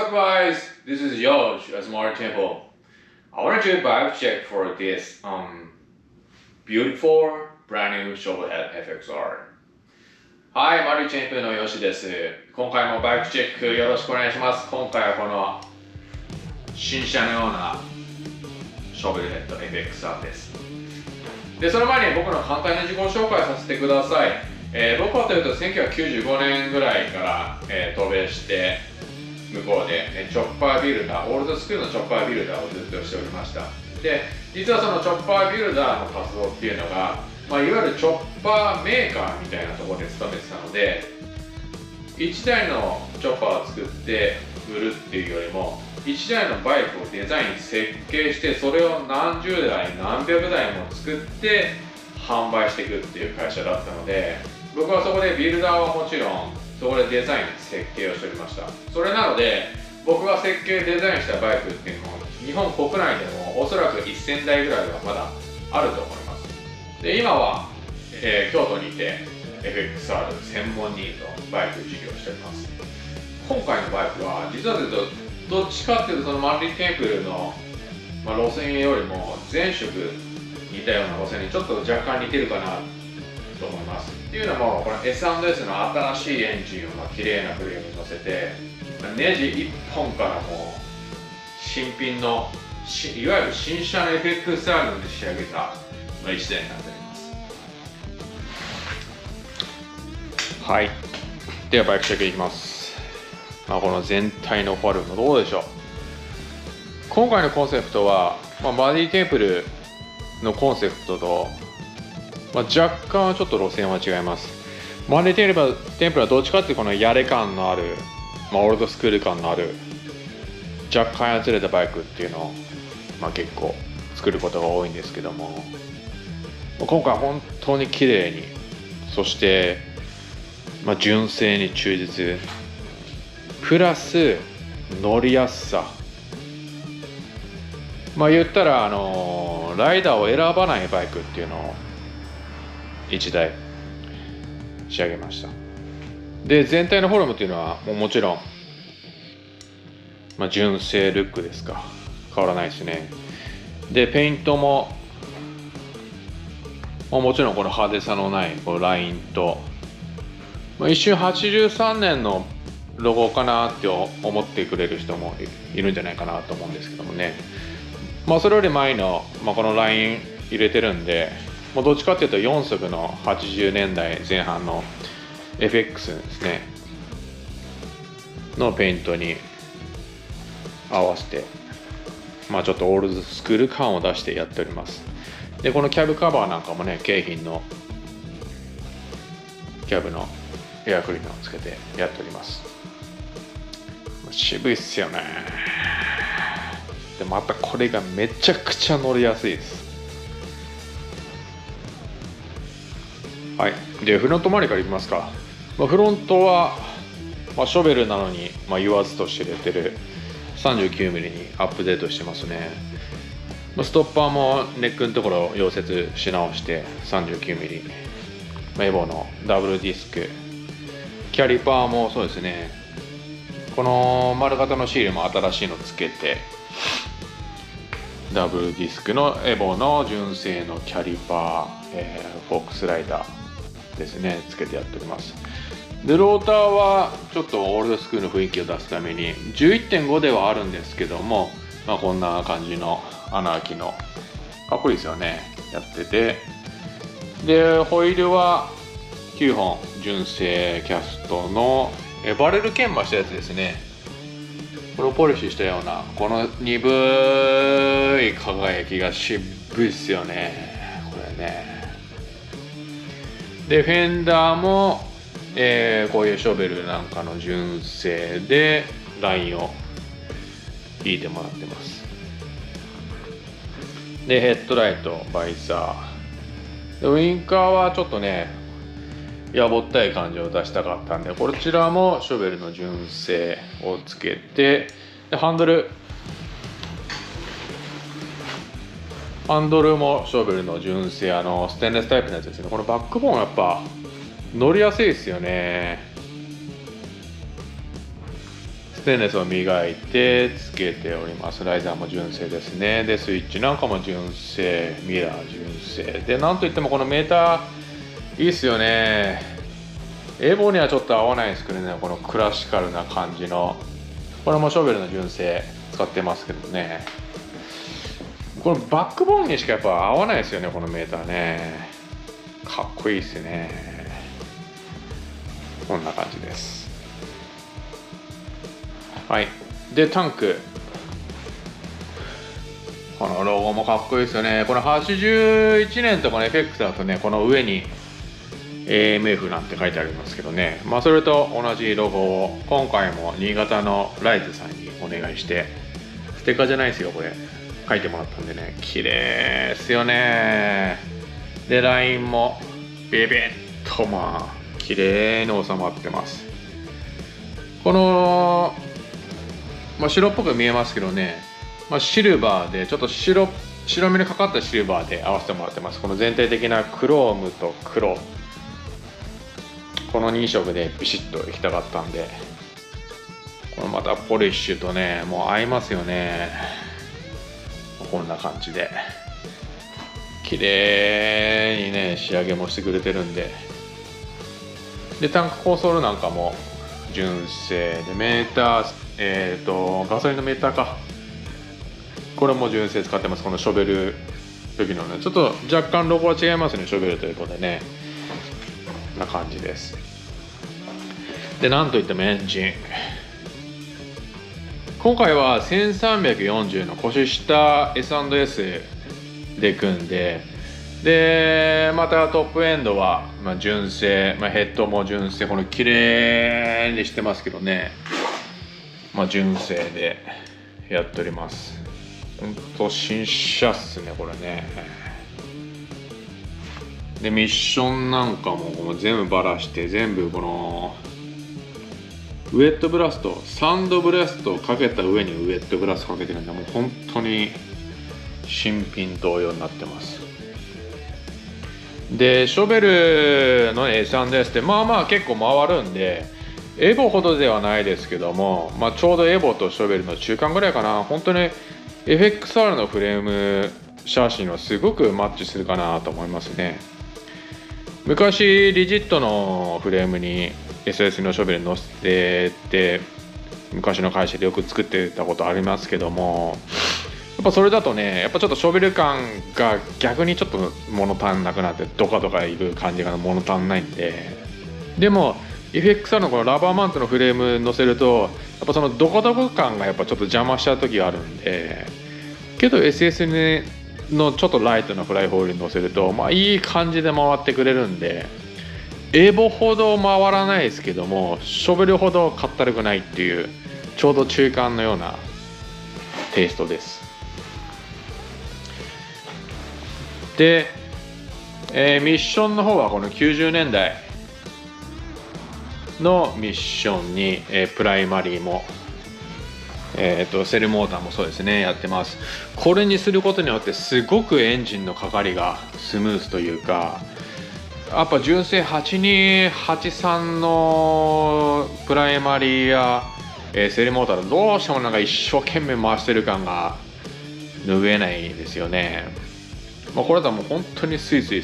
up, guys? This is Yosh at Smart Temple. I want to do a vibe check for this beautiful brand new Shovelhead FXR. はい、マルチェンプのヨシです。今回もバイクチェックよろしくお願いします。今回はこの新車のようなショベルヘッド FXR です。で、その前に僕の簡単な自己紹介させてください。僕はというと1995年ぐらいから、渡米して向こうで、チョッパービルダー、オールドスクールのチョッパービルダーをずっとしておりました。で、実はそのチョッパービルダーの活動っていうのが、いわゆるチョッパーメーカーみたいなところで勤めてたので、1台のチョッパーを作って売るっていうよりも、1台のバイクをデザイン設計して、それを何十台何百台も作って販売していくっていう会社だったので、僕はそこでビルダーはもちろんそこでデザイン設計をしておりました。それなので僕が設計デザインしたバイクっていうのも日本国内でもおそらく1000台ぐらいはまだあると思います。で、今は、京都にて FXR 専門にバイク事業をしております。今回のバイクは実はというとどっちかっていうとそのマルティテンプルの、路線よりも前色似たような路線にちょっと若干似てるかなと思います。っていうのもこの S&S の新しいエンジンを綺麗なフレームに乗せてネジ1本からもう新品のいわゆる新車の FXR で仕上げた1台になっております。はい、ではバイクチェックいきます。この全体のフォルムどうでしょう。今回のコンセプトは、バディテープルのコンセプトと、若干ちょっと路線は違います。バディテープルはどっちかっていうとこのやれ感のある、オールドスクール感のある若干やつれたバイクっていうのを、結構作ることが多いんですけども、今回は本当に綺麗に、そして、純正に忠実プラス乗りやすさ、言ったらライダーを選ばないバイクっていうのを1台仕上げました。で、全体のフォルムっていうのはもちろん、純正ルックですか、変わらないですね。で、ペイントももちろんこの派手さのないこのラインと、一瞬83年のロゴかなって思ってくれる人もいるんじゃないかなと思うんですけどもね。それより前の、このライン入れてるんで、どっちかっていうと4速の80年代前半の FX ですねのペイントに合わせて、ちょっとオールドスクール感を出してやっております。で、このキャブカバーなんかもね、京浜のキャブのエアクリーナーをつけてやっております。渋いっすよね。で、またこれがめちゃくちゃ乗りやすいです。はい、でフロント周りからいきますか。フロントは、ショベルなのに、言わずと知れてる 39mm にアップデートしてますね。ストッパーもネックのところを溶接し直して 39mm、エボのダブルディスク、キャリパーもそうですね、この丸型のシールも新しいのつけて、ダブルディスクのエボの純正のキャリパー、フォークスライダーですね、つけてやっております。で、ローターはちょっとオールドスクールの雰囲気を出すために 11.5 ではあるんですけども、こんな感じの穴開きのかっこいいですよね、やってて、でホイールは9本純正キャストのバレル研磨したやつですね。これをポリッシュしたようなこの鈍い輝きが渋いっすよね、これね。でフェンダーも、こういうショベルなんかの純正でラインを引いてもらってます。でヘッドライト、バイザーで、ウインカーはちょっとねやぼったい感じを出したかったんで、こちらもショベルの純正をつけて、でハンドルもショベルの純正ステンレスタイプのやつですね。このバックボーンやっぱ乗りやすいですよね。ステンレスを磨いてつけております。ライザーも純正ですね。でスイッチなんかも純正、ミラー純正で、なんといってもこのメーターいいっすよね。エボにはちょっと合わないですけどね、このクラシカルな感じの。これもショベルの純正使ってますけどね。このバックボーンにしかやっぱ合わないですよね、このメーターね。かっこいいですね。こんな感じです。はい。でタンク、このロゴもかっこいいですよね。この81年とかの FX だとね、この上に AMF なんて書いてありますけどね、まあそれと同じロゴを今回も新潟のライズさんにお願いして、ステッカーじゃないですよこれ、書いてもらったんでね、綺麗ですよね。でラインもビビッとまあ綺麗に収まってます。この、まあ、白っぽく見えますけどね、まあ、シルバーでちょっと白みにかかったシルバーで合わせてもらってます。この全体的なクロームと黒、この2色でビシッといきたかったんで、このまたポリッシュとねもう合いますよね。こんな感じで綺麗にね仕上げもしてくれてるんで、でタンクコンソールなんかも純正で、メーターガソリンのメーターか、これも純正使ってます。このショベル時のね、ちょっと若干ロゴは違いますね、ショベルということでね、こんな感じです。でなんといってもエンジン、今回は1340の腰下 S&S で組んで、でまたトップエンドは、まあ、純正、まあ、ヘッドも純正、この綺麗にしてますけどね、まあ、純正でやっております。ほんと新車っすねこれね。でミッションなんかも全部バラして、全部このウェットブラスト、サンドブラストをかけた上にウェットブラストかけてるんで、もう本当に新品同様になってます。でショベルの S&S ってまあまあ結構回るんで、エボほどではないですけども、まあ、ちょうどエボとショベルの中間ぐらいかな。本当に FXR のフレームシャーシーはすごくマッチするかなと思いますね。昔リジットのフレームに SS のショベル乗せてて、昔の会社でよく作ってたことありますけども、やっぱそれだとね、やっぱちょっとショベル感が逆にちょっと物足んなくなって、ドカドカいる感じが物足んないんで、でも FXR のこのラバーマウントのフレーム乗せると、やっぱそのドカドカ感がやっぱちょっと邪魔しちゃう時があるんで、けど SS のちょっとライトなフライホールに乗せると、まあいい感じで回ってくれるんで、エボほど回らないですけども、ショベルほどかったるくないっていう、ちょうど中間のようなテイストです。で、ミッションの方はこの90年代のミッションに、プライマリーも、セルモーターもそうですねやってます。これにすることによってすごくエンジンのかかりがスムーズというか、やっぱ純正8283のプライマリーや、セルモーターだとどうしてもなんか一生懸命回してる感が拭えないですよね。まあ、これだともう本当にスイスイ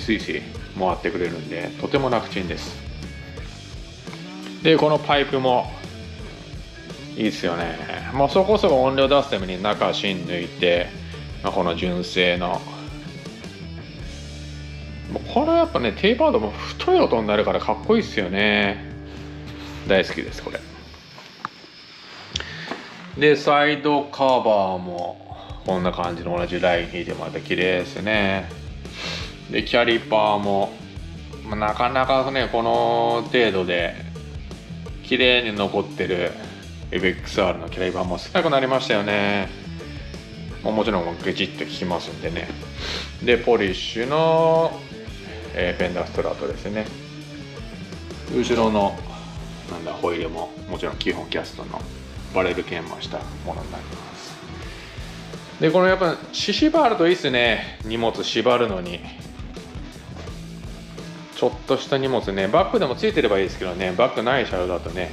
回ってくれるんで、とても楽ちんです。でこのパイプもいいですよね。まあ、そこそこ音量出すために中芯抜いて、まあ、この純正のこれやっぱね、テーパードも太い音になるからかっこいいっすよね。大好きですこれ。でサイドカバーもこんな感じの同じライン引いてまた綺麗ですね。でキャリパーも、まあ、なかなかねこの程度で綺麗に残ってる FXR のキャリパーも少なくなりましたよね。もちろんグチッと効きますんでね。でポリッシュの、フェンダーストラートですね。後ろのホイールももちろん基本キャストのバレル研磨したものになります。でこのやっぱシシバーあるといいっすね。荷物縛るのにちょっとした荷物ね、バッグでもついてればいいですけどね、バッグない車両だとね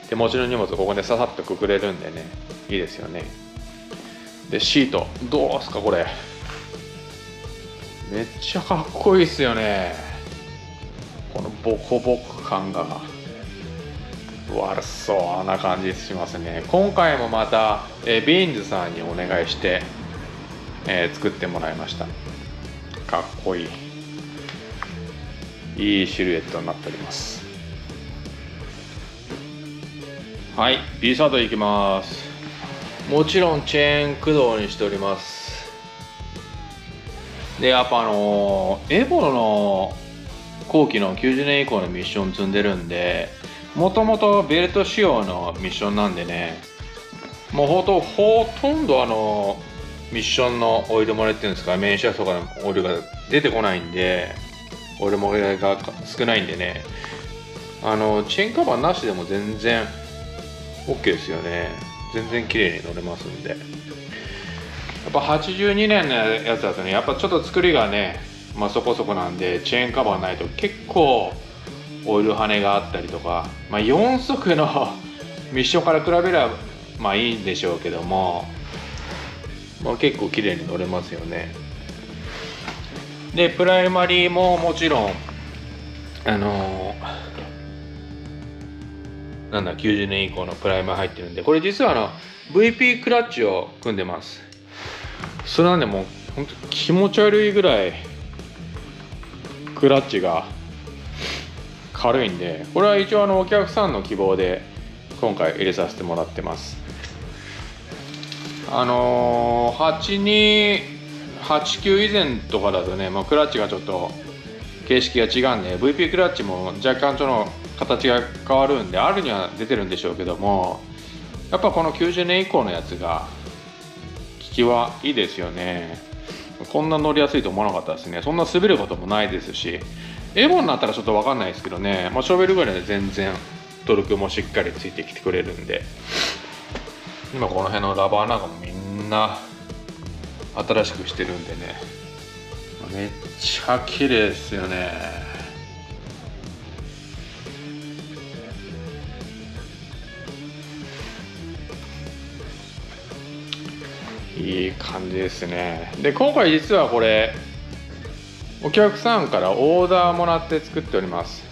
手持ちの荷物ここでささっとくくれるんでね、いいですよね。でシートどうすかこれ、めっちゃかっこいいっすよね。このボコボコ感が悪そうな感じしますね。今回もまた、ビーンズさんにお願いして、作ってもらいました。かっこいい、いいシルエットになっております。はい、B サードいきます。もちろんチェーン駆動にしております。でやっぱエボの後期の90年以降のミッション積んでるんで、もともとベルト仕様のミッションなんでね、もうほとんどミッションのオイル漏れっていうんですか、メインシャフトからオイルが出てこないんで、オイル漏れが少ないんでね、チェーンカバーなしでも全然 OK ですよね。全然綺麗に乗れますんで。やっぱ82年のやつだとね、やっぱちょっと作りがね、そこそこなんで、チェーンカバーないと結構オイル跳ねがあったりとか、4速のミッションから比べればいいんでしょうけども、結構綺麗に乗れますよね。でプライマリーももちろん90年以降のプライマー入ってるんで、これ実はVP クラッチを組んでます。それなんでもう本当気持ち悪いぐらいクラッチが軽いんで、これは一応お客さんの希望で今回入れさせてもらってます。82、89以前とかだとね、クラッチがちょっと形式が違うんで VP クラッチも若干ちょっと形が変わるんで、あるには出てるんでしょうけども、やっぱこの90年以降のやつが効きはいいですよね。こんな乗りやすいと思わなかったですね。そんな滑ることもないですし、エボになったらちょっと分かんないですけどね、ショベルぐらいで全然トルクもしっかりついてきてくれるんで、今この辺のラバーなんかもみんな新しくしてるんでね、めっちゃ綺麗ですよね。いい感じですね。で今回実はこれお客さんからオーダーもらって作っております。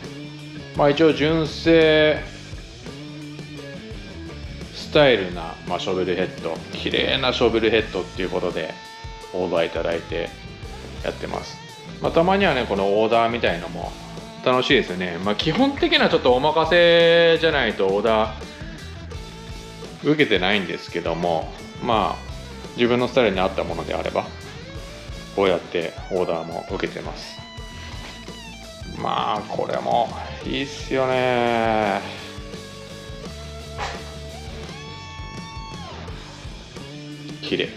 一応純正スタイルな、ショベルヘッド、綺麗なショベルヘッドっていうことでオーダーいただいてやってます。たまにはねこのオーダーみたいのも楽しいですよね。基本的なちょっとお任せじゃないとオーダー受けてないんですけども、自分のスタイルに合ったものであればこうやってオーダーも受けてます。これもいいっすよね。綺麗。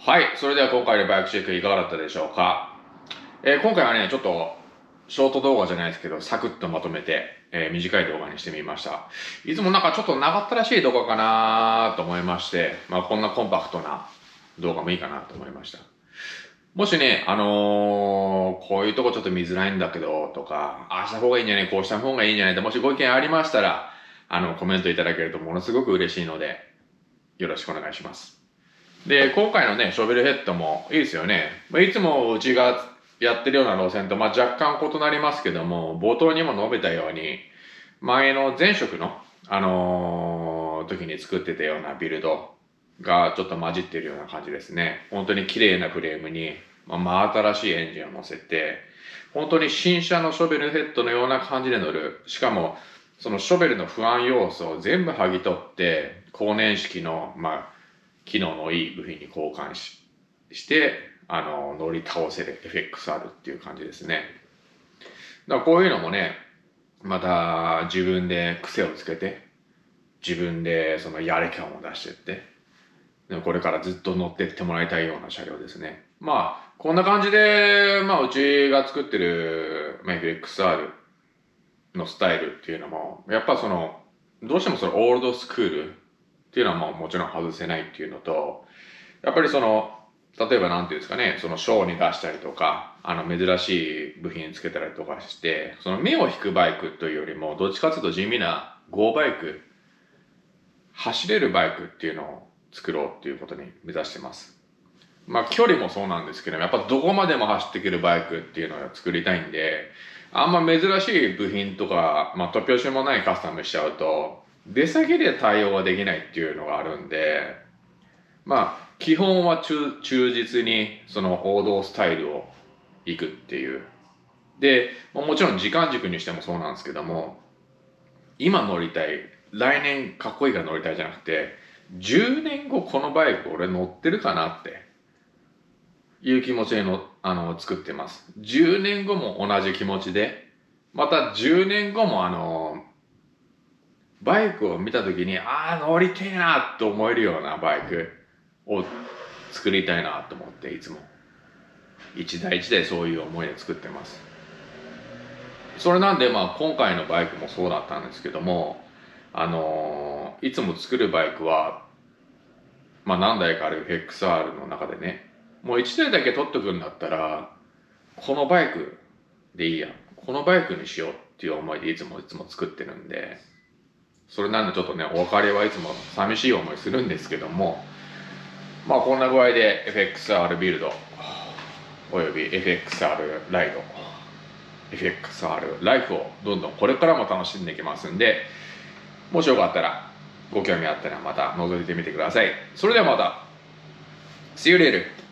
はい、それでは今回のバイクチェックいかがだったでしょうか。今回はね、ちょっとショート動画じゃないですけど、サクッとまとめて、短い動画にしてみました。いつもちょっと長ったらしい動画かなと思いまして、こんなコンパクトな動画もいいかなと思いました。もしね、こういうとこちょっと見づらいんだけど、とか、ああした方がいいんじゃない、こうした方がいいんじゃないって、もしご意見ありましたら、コメントいただけるとものすごく嬉しいので、よろしくお願いします。で、今回のね、ショベルヘッドもいいですよね。いつもうちがやってるような路線と、若干異なりますけども、冒頭にも述べたように、前の前職の、時に作ってたようなビルドがちょっと混じってるような感じですね。本当に綺麗なフレームに、真新しいエンジンを乗せて、本当に新車のショベルヘッドのような感じで乗る。しかも、そのショベルの不安要素を全部剥ぎ取って、後年式の、機能のいい部品に交換して、乗り倒せる FXR っていう感じですね。だからこういうのもね、また自分で癖をつけて、自分でそのやる感を出していって、これからずっと乗ってってもらいたいような車両ですね。こんな感じで、うちが作ってる、FXR のスタイルっていうのも、やっぱその、どうしてもそのオールドスクールっていうのはもちろん外せないっていうのと、やっぱりその、例えばなんていうんですかね、そのショーに出したりとか、珍しい部品つけたりとかして、その目を引くバイクというよりも、どっちかというと地味なゴーバイク、走れるバイクっていうのを作ろうっていうことに目指してます。距離もそうなんですけど、やっぱどこまでも走っていけるバイクっていうのを作りたいんで、あんま珍しい部品とか、突拍子もないカスタムしちゃうと、出先で対応はできないっていうのがあるんで、基本は忠実にその王道スタイルをいくっていう。で、もちろん時間軸にしてもそうなんですけども、今乗りたい、来年かっこいいから乗りたいじゃなくて、10年後このバイク俺乗ってるかなっていう気持ちで作ってます。10年後も同じ気持ちで、また10年後もバイクを見た時に、乗りてえなと思えるようなバイクを作りたいなと思って、いつも一台一台そういう思いで作ってます。それなんで今回のバイクもそうだったんですけども、いつも作るバイクは何台かある FXR の中でね、もう1台だけ取っとくんだったらこのバイクでいいや、このバイクにしようっていう思いでいつも作ってるんで、それなんでちょっとね、お別れはいつも寂しい思いするんですけども、こんな具合で FXR ビルドおよび FXR ライド、FXR ライフをどんどんこれからも楽しんでいきますんで、もしよかったらご興味あったらまた覗いてみてください。それではまた See you later!